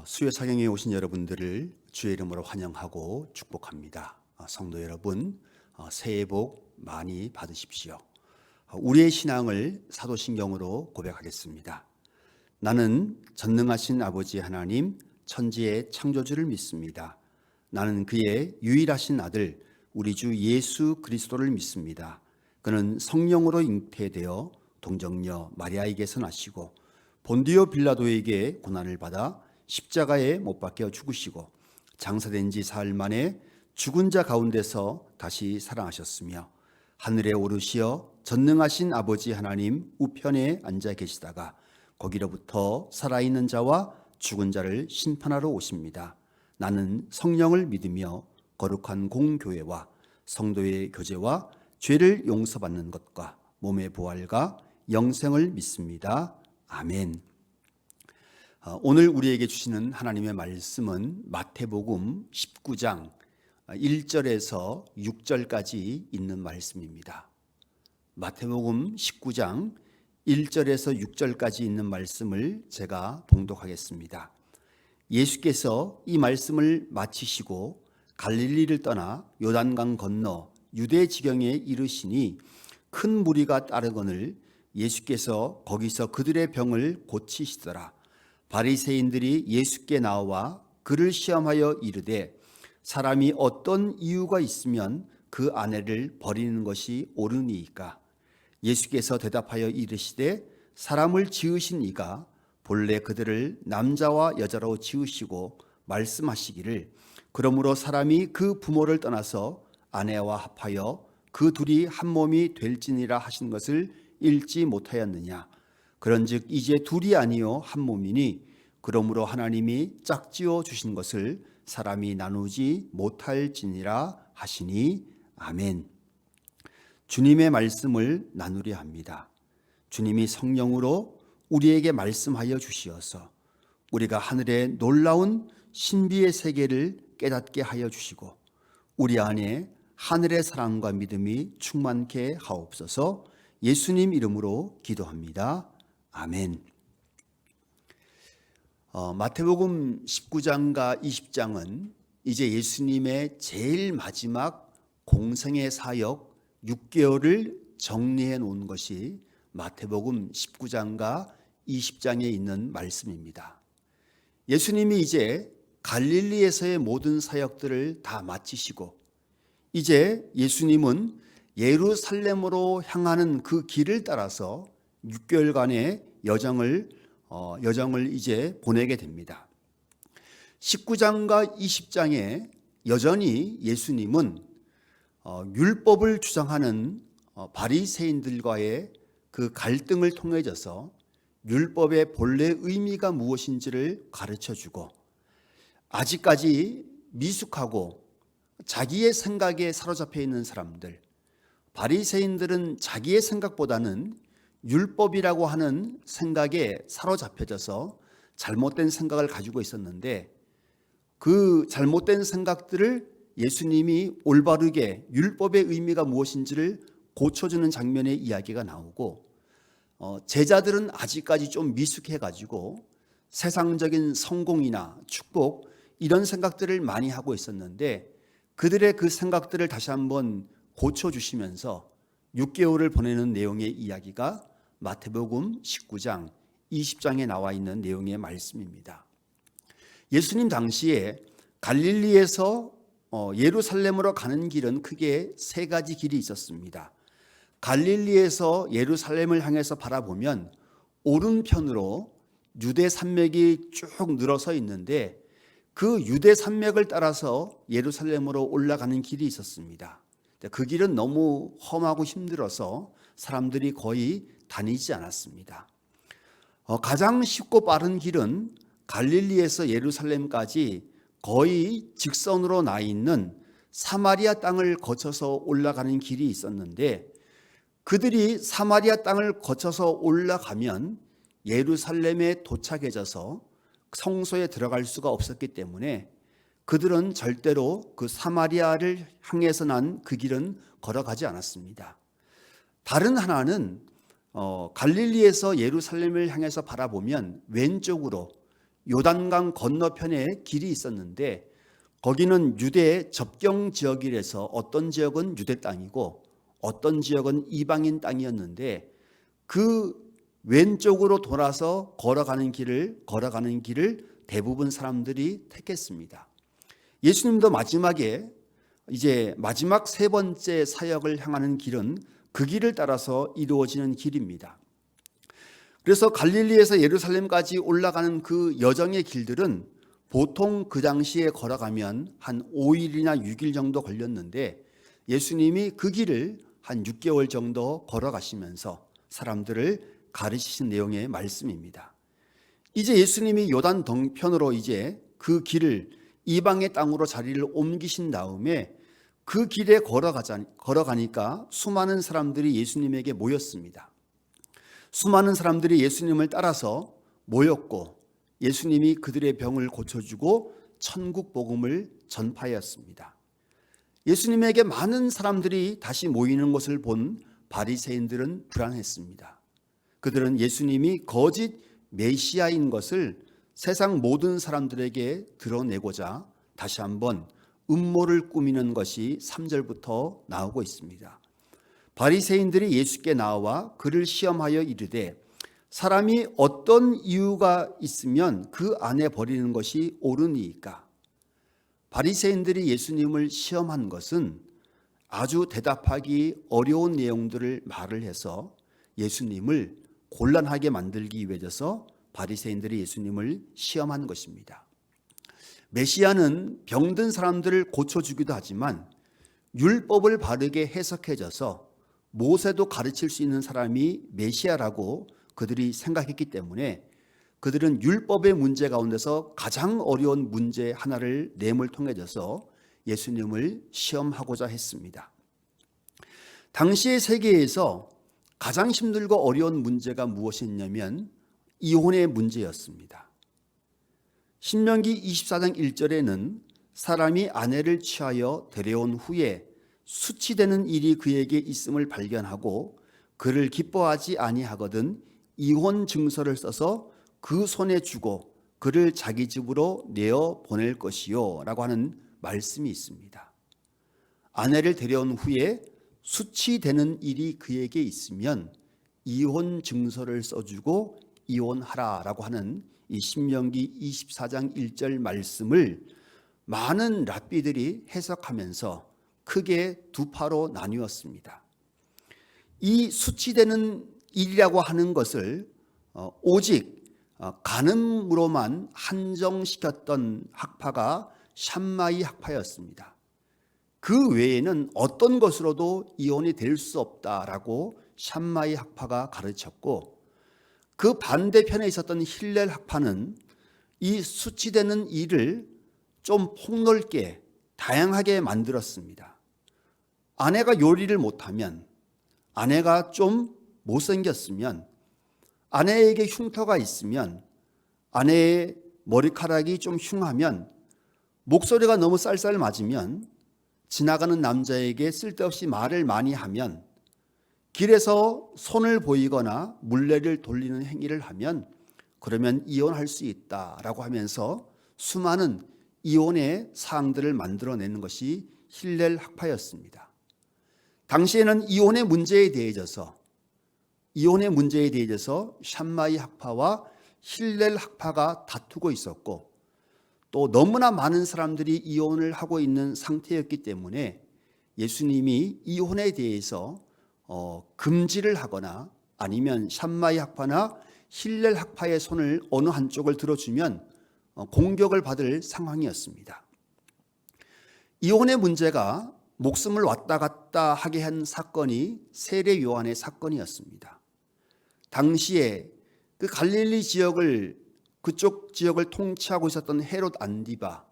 수요 사경에 오신 여러분들을 주의 이름으로 환영하고 축복합니다. 성도 여러분, 새해 복 많이 받으십시오. 우리의 신앙을 사도신경으로 고백하겠습니다. 나는 전능하신 아버지 하나님, 천지의 창조주를 믿습니다. 나는 그의 유일하신 아들, 우리 주 예수 그리스도를 믿습니다. 그는 성령으로 잉태되어 동정녀 마리아에게서 나시고 본디오 빌라도에게 고난을 받아 십자가에 못 박혀 죽으시고 장사된 지 사흘 만에 죽은 자 가운데서 다시 살아나셨으며 하늘에 오르시어 전능하신 아버지 하나님 우편에 앉아 계시다가 거기로부터 살아있는 자와 죽은 자를 심판하러 오십니다. 나는 성령을 믿으며 거룩한 공교회와 성도의 교제와 죄를 용서받는 것과 몸의 부활과 영생을 믿습니다. 아멘. 오늘 우리에게 주시는 하나님의 말씀은 마태복음 19장 1절에서 6절까지 있는 말씀입니다. 마태복음 19장 1절에서 6절까지 있는 말씀을 제가 봉독하겠습니다. 예수께서 이 말씀을 마치시고 갈릴리를 떠나 요단강 건너 유대 지경에 이르시니 큰 무리가 따르거늘 예수께서 거기서 그들의 병을 고치시더라. 바리새인들이 예수께 나와 그를 시험하여 이르되 사람이 어떤 이유가 있으면 그 아내를 버리는 것이 옳으니이까? 예수께서 대답하여 이르시되 사람을 지으신 이가 본래 그들을 남자와 여자로 지으시고 말씀하시기를 그러므로 사람이 그 부모를 떠나서 아내와 합하여 그 둘이 한 몸이 될지니라 하신 것을 읽지 못하였느냐? 그런즉 이제 둘이 아니요 한 몸이니 그러므로 하나님이 짝지어 주신 것을 사람이 나누지 못할지니라 하시니 아멘. 주님의 말씀을 나누려 합니다. 주님이 성령으로 우리에게 말씀하여 주시어서 우리가 하늘의 놀라운 신비의 세계를 깨닫게 하여 주시고 우리 안에 하늘의 사랑과 믿음이 충만케 하옵소서. 예수님 이름으로 기도합니다. 아멘. 마태복음 19장과 20장은 이제 예수님의 제일 마지막 공생의 사역 6개월을 정리해 놓은 것이 마태복음 19장과 20장에 있는 말씀입니다. 예수님이 이제 갈릴리에서의 모든 사역들을 다 마치시고 이제 예수님은 예루살렘으로 향하는 그 길을 따라서 6개월간의 여정을 이제 보내게 됩니다. 19장과 20장에 여전히 예수님은 율법을 주장하는 바리새인들과의 그 갈등을 통해져서 율법의 본래 의미가 무엇인지를 가르쳐주고 아직까지 미숙하고 자기의 생각에 사로잡혀 있는 사람들, 바리새인들은 자기의 생각보다는 율법이라고 하는 생각에 사로잡혀져서 잘못된 생각을 가지고 있었는데 그 잘못된 생각들을 예수님이 올바르게 율법의 의미가 무엇인지를 고쳐주는 장면의 이야기가 나오고 제자들은 아직까지 좀 미숙해가지고 세상적인 성공이나 축복 이런 생각들을 많이 하고 있었는데 그들의 그 생각들을 다시 한번 고쳐주시면서 6개월을 보내는 내용의 이야기가 마태복음 19장 20장에 나와 있는 내용의 말씀입니다. 예수님 당시에 갈릴리에서 예루살렘으로 가는 길은 크게 세 가지 길이 있었습니다. 갈릴리에서 예루살렘을 향해서 바라보면 오른편으로 유대 산맥이 쭉 늘어서 있는데 그 유대 산맥을 따라서 예루살렘으로 올라가는 길이 있었습니다. 그 길은 너무 험하고 힘들어서 사람들이 거의 다니지 않았습니다. 가장 쉽고 빠른 길은 갈릴리에서 예루살렘까지 거의 직선으로 나 있는 사마리아 땅을 거쳐서 올라가는 길이 있었는데 그들이 사마리아 땅을 거쳐서 올라가면 예루살렘에 도착해져서 성소에 들어갈 수가 없었기 때문에 그들은 절대로 그 사마리아를 향해서 난 그 길은 걸어가지 않았습니다. 다른 하나는 갈릴리에서 예루살렘을 향해서 바라보면 왼쪽으로 요단강 건너편에 길이 있었는데 거기는 유대 접경 지역이라서 어떤 지역은 유대 땅이고 어떤 지역은 이방인 땅이었는데 그 왼쪽으로 돌아서 걸어가는 길을 대부분 사람들이 택했습니다. 예수님도 마지막에 이제 마지막 세 번째 사역을 향하는 길은 그 길을 따라서 이루어지는 길입니다. 그래서 갈릴리에서 예루살렘까지 올라가는 그 여정의 길들은 보통 그 당시에 걸어가면 한 5일이나 6일 정도 걸렸는데 예수님이 그 길을 한 6개월 정도 걸어가시면서 사람들을 가르치신 내용의 말씀입니다. 이제 예수님이 요단 동편으로 이제 그 길을 이방의 땅으로 자리를 옮기신 다음에 그 길에 걸어가니까 수많은 사람들이 예수님에게 모였습니다. 수많은 사람들이 예수님을 따라서 모였고 예수님이 그들의 병을 고쳐주고 천국 복음을 전파하였습니다. 예수님에게 많은 사람들이 다시 모이는 것을 본 바리새인들은 불안했습니다. 그들은 예수님이 거짓 메시아인 것을 세상 모든 사람들에게 드러내고자 다시 한번 음모를 꾸미는 것이 3절부터 나오고 있습니다. 바리새인들이 예수께 나와 그를 시험하여 이르되 사람이 어떤 이유가 있으면 그 안에 버리는 것이 옳으니이까. 바리새인들이 예수님을 시험한 것은 아주 대답하기 어려운 내용들을 말을 해서 예수님을 곤란하게 만들기 위해서 바리새인들이 예수님을 시험한 것입니다. 메시아는 병든 사람들을 고쳐주기도 하지만 율법을 바르게 해석해줘서 모세도 가르칠 수 있는 사람이 메시아라고 그들이 생각했기 때문에 그들은 율법의 문제 가운데서 가장 어려운 문제 하나를 내몰 통해져서 예수님을 시험하고자 했습니다. 당시의 세계에서 가장 힘들고 어려운 문제가 무엇이었냐면 이혼의 문제였습니다. 신명기 24장 1절에는 사람이 아내를 취하여 데려온 후에 수치되는 일이 그에게 있음을 발견하고 그를 기뻐하지 아니하거든 이혼 증서를 써서 그 손에 주고 그를 자기 집으로 내어 보낼 것이요 라고 하는 말씀이 있습니다. 아내를 데려온 후에 수치되는 일이 그에게 있으면 이혼 증서를 써주고 이혼하라 라고 하는 이 신명기 24장 1절 말씀을 많은 랍비들이 해석하면서 크게 두 파로 나뉘었습니다. 이 수치되는 일이라고 하는 것을 오직 간음으로만 한정시켰던 학파가 샴마이 학파였습니다. 그 외에는 어떤 것으로도 이혼이 될 수 없다라고 샴마이 학파가 가르쳤고 그 반대편에 있었던 힐렐 학파는 이 수치되는 일을 좀 폭넓게 다양하게 만들었습니다. 아내가 요리를 못하면, 아내가 좀 못생겼으면, 아내에게 흉터가 있으면, 아내의 머리카락이 좀 흉하면, 목소리가 너무 쌀쌀 맞으면, 지나가는 남자에게 쓸데없이 말을 많이 하면, 길에서 손을 보이거나 물레를 돌리는 행위를 하면 그러면 이혼할 수 있다라고 하면서 수많은 이혼의 사항들을 만들어내는 것이 힐렐 학파였습니다. 당시에는 이혼의 문제에 대해져서 샴마이 학파와 힐렐 학파가 다투고 있었고 또 너무나 많은 사람들이 이혼을 하고 있는 상태였기 때문에 예수님이 이혼에 대해서 금지를 하거나 아니면 샴마이 학파나 힐렐 학파의 손을 어느 한쪽을 들어주면 공격을 받을 상황이었습니다. 이혼의 문제가 목숨을 왔다 갔다 하게 한 사건이 세례 요한의 사건이었습니다. 당시에 그 갈릴리 그쪽 지역을 통치하고 있었던 헤롯 안디바,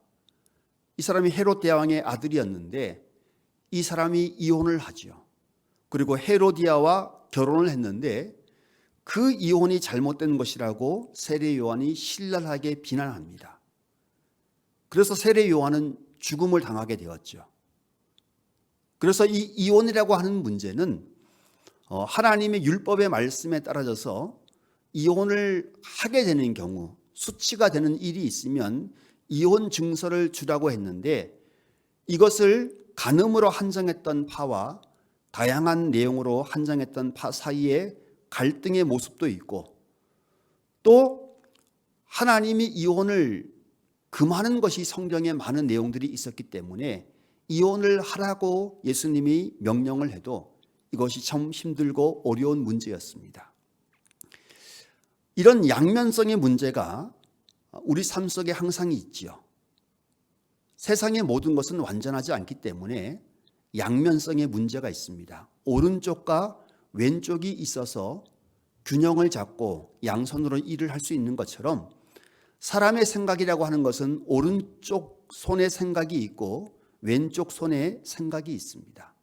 이 사람이 헤롯 대왕의 아들이었는데 이 사람이 이혼을 하죠. 그리고 헤로디아와 결혼을 했는데 그 이혼이 잘못된 것이라고 세례 요한이 신랄하게 비난합니다. 그래서 세례 요한은 죽음을 당하게 되었죠. 그래서 이 이혼이라고 하는 문제는 하나님의 율법의 말씀에 따라져서 이혼을 하게 되는 경우 수치가 되는 일이 있으면 이혼 증서를 주라고 했는데 이것을 간음으로 한정했던 파와 다양한 내용으로 한정했던 파 사이에 갈등의 모습도 있고 또 하나님이 이혼을 금하는 것이 성경에 많은 내용들이 있었기 때문에 이혼을 하라고 예수님이 명령을 해도 이것이 참 힘들고 어려운 문제였습니다. 이런 양면성의 문제가 우리 삶 속에 항상 있지요. 세상의 모든 것은 완전하지 않기 때문에 양면성의 문제가 있습니다. 오른쪽과 왼쪽이 있어서 균형을 잡고 양손으로 일을 할 수 있는 것처럼 사람의 생각이라고 하는 것은 오른쪽 손에 생각이 있고 왼쪽 손에 생각이 있습니다.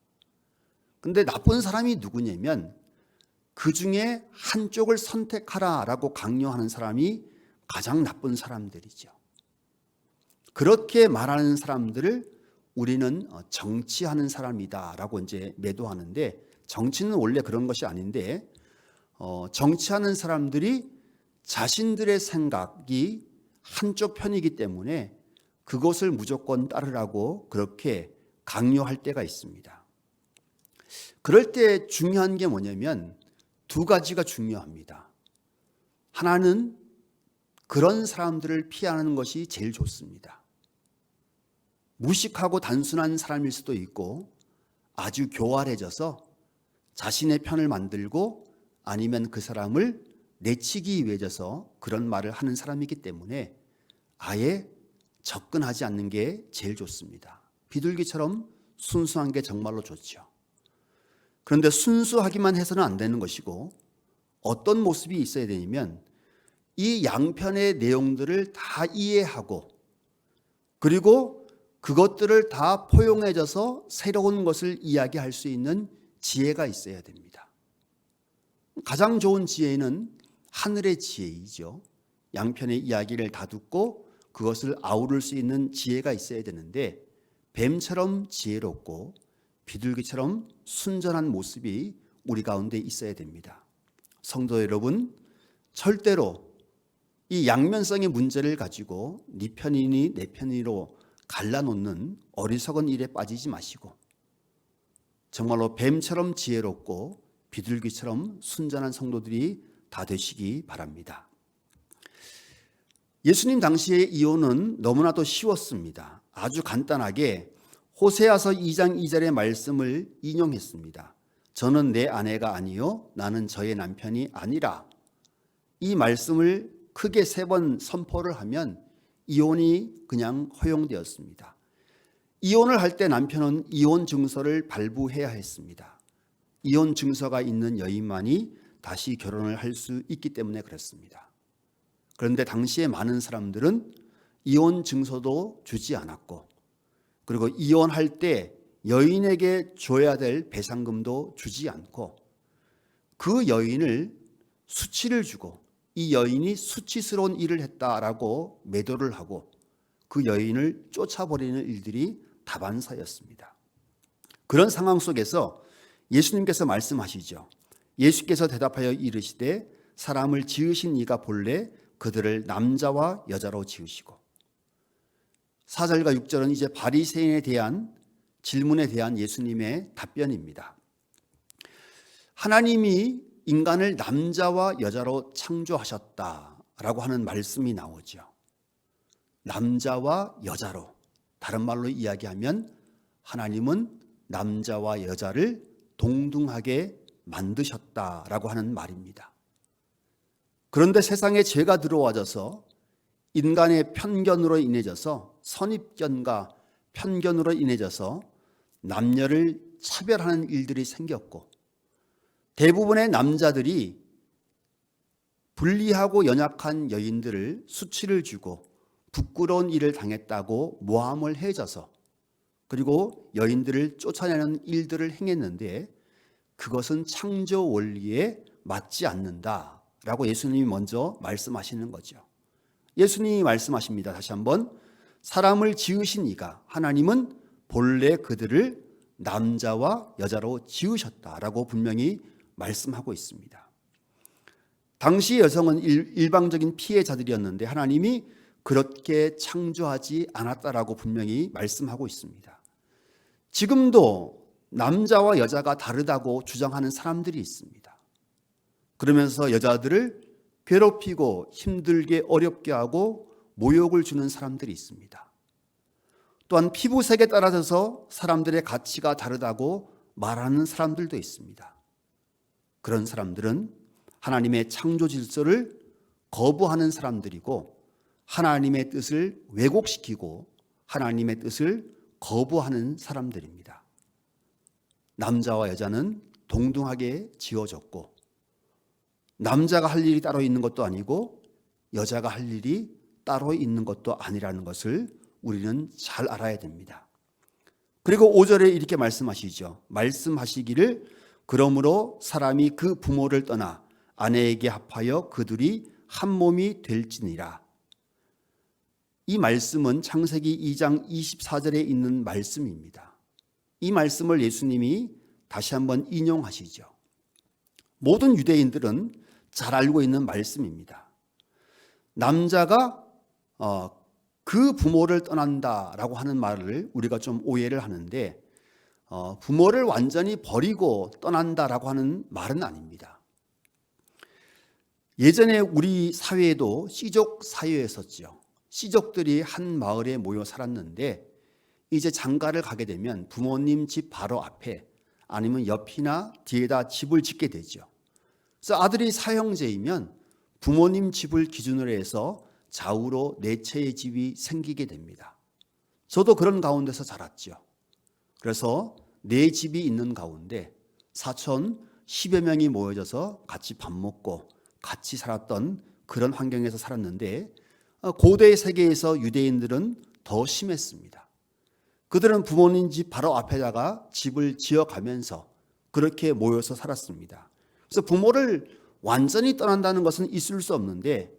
그런데 나쁜 사람이 누구냐면 그 중에 한쪽을 선택하라라고 강요하는 사람이 가장 나쁜 사람들이죠. 그렇게 말하는 사람들을 우리는 정치하는 사람이다라고 이제 매도하는데 정치는 원래 그런 것이 아닌데 정치하는 사람들이 자신들의 생각이 한쪽 편이기 때문에 그것을 무조건 따르라고 그렇게 강요할 때가 있습니다. 그럴 때 중요한 게 뭐냐면 두 가지가 중요합니다. 하나는 그런 사람들을 피하는 것이 제일 좋습니다. 무식하고 단순한 사람일 수도 있고 아주 교활해져서 자신의 편을 만들고 아니면 그 사람을 내치기 위해서 그런 말을 하는 사람이기 때문에 아예 접근하지 않는 게 제일 좋습니다. 비둘기처럼 순수한 게 정말로 좋죠. 그런데 순수하기만 해서는 안 되는 것이고 어떤 모습이 있어야 되냐면 이 양편의 내용들을 다 이해하고 그리고 그것들을 다 포용해져서 새로운 것을 이야기할 수 있는 지혜가 있어야 됩니다. 가장 좋은 지혜는 하늘의 지혜이죠. 양편의 이야기를 다 듣고 그것을 아우를 수 있는 지혜가 있어야 되는데 뱀처럼 지혜롭고 비둘기처럼 순전한 모습이 우리 가운데 있어야 됩니다. 성도 여러분, 절대로 이 양면성의 문제를 가지고 네 편이니 내 편이로 갈라놓는 어리석은 일에 빠지지 마시고 정말로 뱀처럼 지혜롭고 비둘기처럼 순전한 성도들이 다 되시기 바랍니다. 예수님 당시의 이혼은 너무나도 쉬웠습니다. 아주 간단하게 호세아서 2장 2절의 말씀을 인용했습니다. 저는 내 아내가 아니요 나는 저의 남편이 아니라. 이 말씀을 크게 3번 선포를 하면 이혼이 그냥 허용되었습니다. 이혼을 할 때 남편은 이혼 증서를 발부해야 했습니다. 이혼 증서가 있는 여인만이 다시 결혼을 할 수 있기 때문에 그렇습니다. 그런데 당시에 많은 사람들은 이혼 증서도 주지 않았고 그리고 이혼할 때 여인에게 줘야 될 배상금도 주지 않고 그 여인을 수치를 주고 이 여인이 수치스러운 일을 했다라고 매도를 하고 그 여인을 쫓아버리는 일들이 다반사였습니다. 그런 상황 속에서 예수님께서 말씀하시죠. 예수께서 대답하여 이르시되 사람을 지으신 이가 본래 그들을 남자와 여자로 지으시고 4절과 6절은 이제 바리새인에 대한 질문에 대한 예수님의 답변입니다. 하나님이 인간을 남자와 여자로 창조하셨다라고 하는 말씀이 나오죠. 남자와 여자로, 다른 말로 이야기하면 하나님은 남자와 여자를 동등하게 만드셨다라고 하는 말입니다. 그런데 세상에 죄가 들어와져서 인간의 편견으로 인해져서 선입견과 편견으로 인해져서 남녀를 차별하는 일들이 생겼고 대부분의 남자들이 불리하고 연약한 여인들을 수치를 주고 부끄러운 일을 당했다고 모함을 해줘서 그리고 여인들을 쫓아내는 일들을 행했는데 그것은 창조 원리에 맞지 않는다라고 예수님이 먼저 말씀하시는 거죠. 예수님이 말씀하십니다. 다시 한번 사람을 지으신 이가 하나님은 본래 그들을 남자와 여자로 지으셨다라고 분명히 말씀하고 있습니다. 당시 여성은 일방적인 피해자들이었는데 하나님이 그렇게 창조하지 않았다라고 분명히 말씀하고 있습니다. 지금도 남자와 여자가 다르다고 주장하는 사람들이 있습니다. 그러면서 여자들을 괴롭히고 힘들게 어렵게 하고 모욕을 주는 사람들이 있습니다. 또한 피부색에 따라서 사람들의 가치가 다르다고 말하는 사람들도 있습니다. 그런 사람들은 하나님의 창조 질서를 거부하는 사람들이고 하나님의 뜻을 왜곡시키고 하나님의 뜻을 거부하는 사람들입니다. 남자와 여자는 동등하게 지어졌고 남자가 할 일이 따로 있는 것도 아니고 여자가 할 일이 따로 있는 것도 아니라는 것을 우리는 잘 알아야 됩니다. 그리고 5절에 이렇게 말씀하시죠. 말씀하시기를 그러므로 사람이 그 부모를 떠나 아내에게 합하여 그들이 한 몸이 될지니라. 이 말씀은 창세기 2장 24절에 있는 말씀입니다. 이 말씀을 예수님이 다시 한번 인용하시죠. 모든 유대인들은 잘 알고 있는 말씀입니다. 남자가 그 부모를 떠난다라고 하는 말을 우리가 좀 오해를 하는데 부모를 완전히 버리고 떠난다라고 하는 말은 아닙니다. 예전에 우리 사회에도 씨족 사회였었죠. 씨족들이 한 마을에 모여 살았는데 이제 장가를 가게 되면 부모님 집 바로 앞에 아니면 옆이나 뒤에다 집을 짓게 되죠. 그래서 아들이 사형제이면 부모님 집을 기준으로 해서 좌우로 네 채의 집이 생기게 됩니다. 저도 그런 가운데서 자랐죠. 그래서 네 집이 있는 가운데 사촌 10여 명이 모여져서 같이 밥 먹고 같이 살았던 그런 환경에서 살았는데 고대 세계에서 유대인들은 더 심했습니다. 그들은 부모님 집 바로 앞에다가 집을 지어가면서 그렇게 모여서 살았습니다. 그래서 부모를 완전히 떠난다는 것은 있을 수 없는데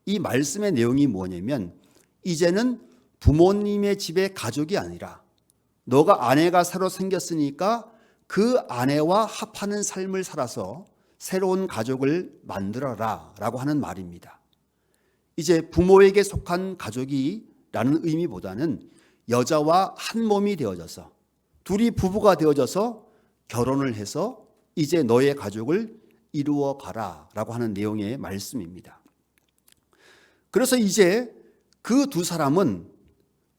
이 말씀의 내용이 뭐냐면 이제는 부모님의 집의 가족이 아니라 너가 아내가 새로 생겼으니까 그 아내와 합하는 삶을 살아서 새로운 가족을 만들어라 라고 하는 말입니다. 이제 부모에게 속한 가족이라는 의미보다는 여자와 한 몸이 되어져서 둘이 부부가 되어져서 결혼을 해서 이제 너의 가족을 이루어 가라 라고 하는 내용의 말씀입니다. 그래서 이제 그 두 사람은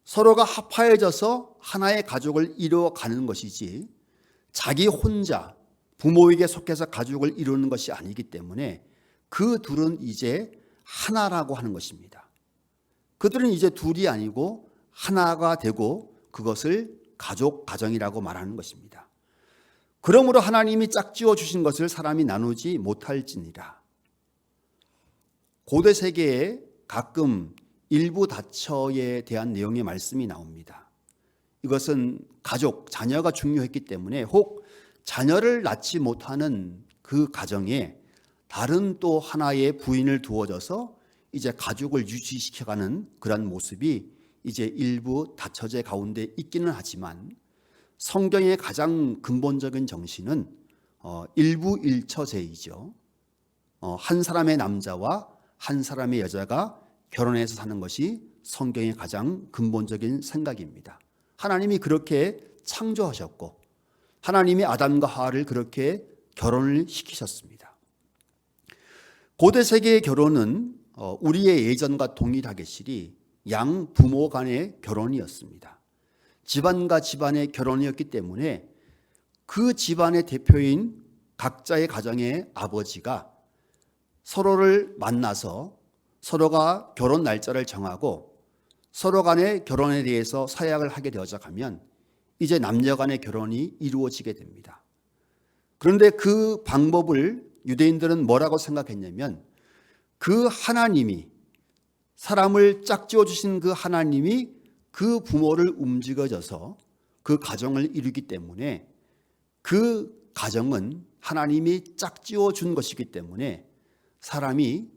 서로가 합하여져서 하나의 가족을 이루어 가는 것이지 자기 혼자 부모에게 속해서 가족을 이루는 것이 아니기 때문에 그 둘은 이제 하나라고 하는 것입니다. 그들은 이제 둘이 아니고 하나가 되고 그것을 가정이라고 말하는 것입니다. 그러므로 하나님이 짝지어 주신 것을 사람이 나누지 못할지니라. 고대 세계에 가끔 일부 다처에 대한 내용의 말씀이 나옵니다. 이것은 가족, 자녀가 중요했기 때문에 혹 자녀를 낳지 못하는 그 가정에 다른 또 하나의 부인을 두어져서 이제 가족을 유지시켜가는 그런 모습이 이제 일부 다처제 가운데 있기는 하지만 성경의 가장 근본적인 정신은 일부일처제이죠. 한 사람의 남자와 한 사람의 여자가 결혼해서 사는 것이 성경의 가장 근본적인 생각입니다. 하나님이 그렇게 창조하셨고 하나님이 아담과 하와를 그렇게 결혼을 시키셨습니다. 고대 세계의 결혼은 우리의 예전과 동일하게실이 양 부모 간의 결혼이었습니다. 집안과 집안의 결혼이었기 때문에 그 집안의 대표인 각자의 가정의 아버지가 서로를 만나서 서로가 결혼 날짜를 정하고 서로 간의 결혼에 대해서 서약을 하게 되어져 가면 이제 남녀 간의 결혼이 이루어지게 됩니다. 그런데 그 방법을 유대인들은 뭐라고 생각했냐면 그 하나님이 사람을 짝지어 주신 그 하나님이 그 부모를 움직여줘서 그 가정을 이루기 때문에 그 가정은 하나님이 짝지어 준 것이기 때문에 사람이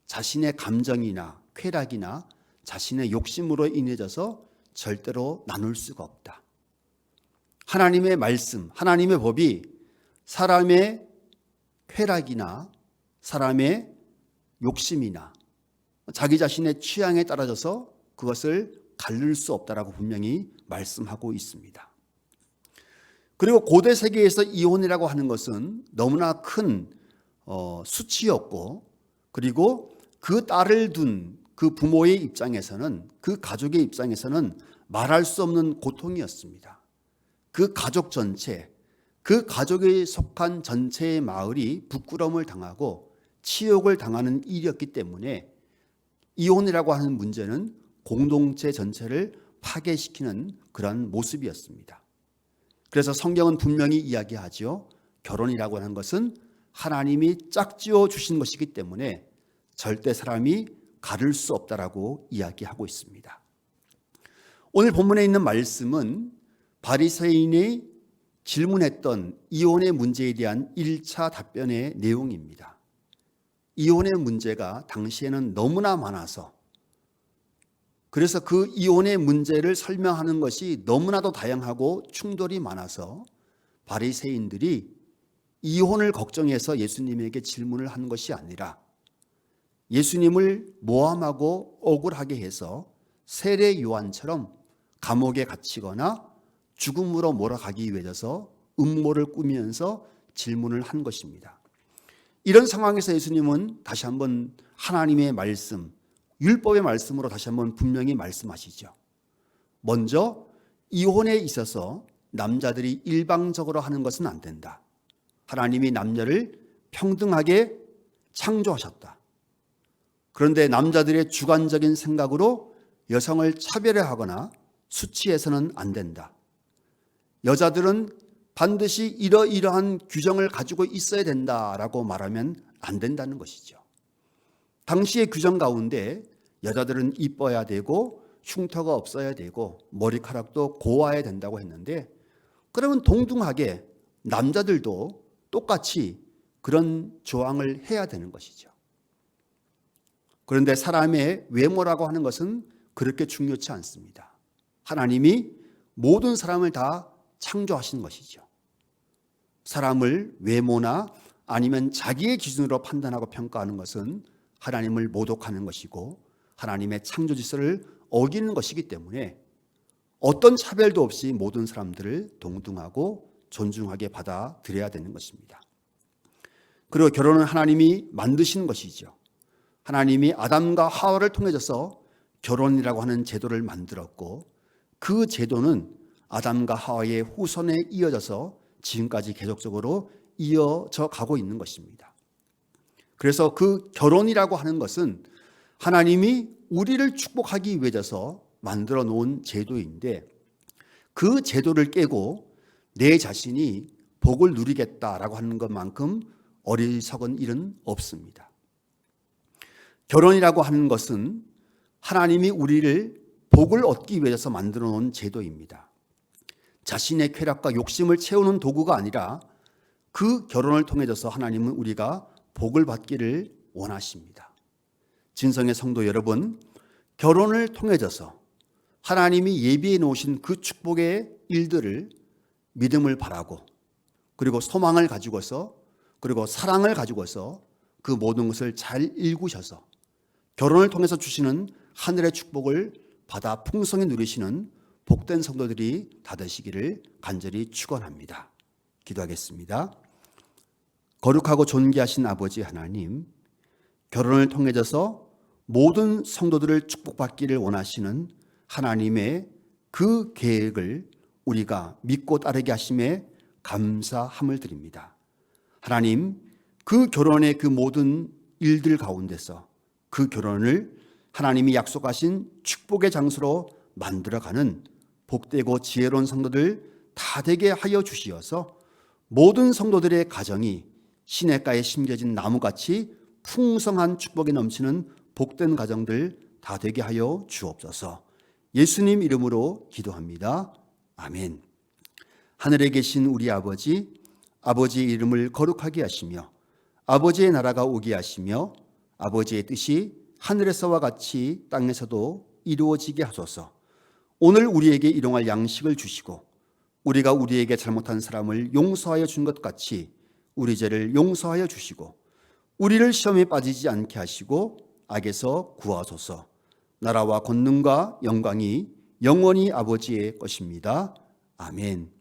자신의 감정이나 쾌락이나 자신의 욕심으로 인해져서 절대로 나눌 수가 없다. 하나님의 말씀, 하나님의 법이 사람의 쾌락이나 사람의 욕심이나 자기 자신의 취향에 따라져서 그것을 가릴 수 없다라고 분명히 말씀하고 있습니다. 그리고 고대 세계에서 이혼이라고 하는 것은 너무나 큰 수치였고, 그리고 그 딸을 둔 그 부모의 입장에서는, 그 가족의 입장에서는 말할 수 없는 고통이었습니다. 그 가족 전체, 그 가족에 속한 전체의 마을이 부끄러움을 당하고 치욕을 당하는 일이었기 때문에 이혼이라고 하는 문제는 공동체 전체를 파괴시키는 그런 모습이었습니다. 그래서 성경은 분명히 이야기하죠. 결혼이라고 하는 것은 하나님이 짝지어 주신 것이기 때문에 절대 사람이 가를 수 없다라고 이야기하고 있습니다. 오늘 본문에 있는 말씀은 바리새인이 질문했던 이혼의 문제에 대한 1차 답변의 내용입니다. 이혼의 문제가 당시에는 너무나 많아서, 그래서 그 이혼의 문제를 설명하는 것이 너무나도 다양하고 충돌이 많아서 바리새인들이 이혼을 걱정해서 예수님에게 질문을 한 것이 아니라 예수님을 모함하고 억울하게 해서 세례 요한처럼 감옥에 갇히거나 죽음으로 몰아가기 위해서 음모를 꾸미면서 질문을 한 것입니다. 이런 상황에서 예수님은 다시 한번 하나님의 말씀, 율법의 말씀으로 다시 한번 분명히 말씀하시죠. 먼저 이혼에 있어서 남자들이 일방적으로 하는 것은 안 된다. 하나님이 남녀를 평등하게 창조하셨다. 그런데 남자들의 주관적인 생각으로 여성을 차별화하거나 수치해서는 안 된다. 여자들은 반드시 이러이러한 규정을 가지고 있어야 된다라고 말하면 안 된다는 것이죠. 당시의 규정 가운데 여자들은 이뻐야 되고 흉터가 없어야 되고 머리카락도 고와야 된다고 했는데, 그러면 동등하게 남자들도 똑같이 그런 조항을 해야 되는 것이죠. 그런데 사람의 외모라고 하는 것은 그렇게 중요치 않습니다. 하나님이 모든 사람을 다 창조하신 것이죠. 사람을 외모나 아니면 자기의 기준으로 판단하고 평가하는 것은 하나님을 모독하는 것이고 하나님의 창조 질서를 어기는 것이기 때문에 어떤 차별도 없이 모든 사람들을 동등하고 존중하게 받아들여야 되는 것입니다. 그리고 결혼은 하나님이 만드신 것이죠. 하나님이 아담과 하와를 통해서 결혼이라고 하는 제도를 만들었고, 그 제도는 아담과 하와의 후손에 이어져서 지금까지 계속적으로 이어져 가고 있는 것입니다. 그래서 그 결혼이라고 하는 것은 하나님이 우리를 축복하기 위해서 만들어 놓은 제도인데, 그 제도를 깨고 내 자신이 복을 누리겠다라고 하는 것만큼 어리석은 일은 없습니다. 결혼이라고 하는 것은 하나님이 우리를 복을 얻기 위해서 만들어 놓은 제도입니다. 자신의 쾌락과 욕심을 채우는 도구가 아니라 그 결혼을 통해서 하나님은 우리가 복을 받기를 원하십니다. 진성의 성도 여러분, 결혼을 통해서 하나님이 예비해 놓으신 그 축복의 일들을 믿음을 바라고, 그리고 소망을 가지고서, 그리고 사랑을 가지고서 그 모든 것을 잘 일구셔서 결혼을 통해서 주시는 하늘의 축복을 받아 풍성히 누리시는 복된 성도들이 다 되시기를 간절히 축원합니다. 기도하겠습니다. 거룩하고 존귀하신 아버지 하나님, 결혼을 통해서 모든 성도들을 축복받기를 원하시는 하나님의 그 계획을 우리가 믿고 따르게 하심에 감사함을 드립니다. 하나님, 그 결혼의 그 모든 일들 가운데서 그 결혼을 하나님이 약속하신 축복의 장소로 만들어가는 복되고 지혜로운 성도들 다 되게 하여 주시어서 모든 성도들의 가정이 시냇가에 심겨진 나무같이 풍성한 축복이 넘치는 복된 가정들 다 되게 하여 주옵소서. 예수님 이름으로 기도합니다. 아멘. 하늘에 계신 우리 아버지, 아버지의 이름을 거룩하게 하시며 아버지의 나라가 오게 하시며 아버지의 뜻이 하늘에서와 같이 땅에서도 이루어지게 하소서. 오늘 우리에게 일용할 양식을 주시고 우리가 우리에게 잘못한 사람을 용서하여 준 것 같이 우리 죄를 용서하여 주시고 우리를 시험에 빠지지 않게 하시고 악에서 구하소서. 나라와 권능과 영광이 영원히 아버지의 것입니다. 아멘.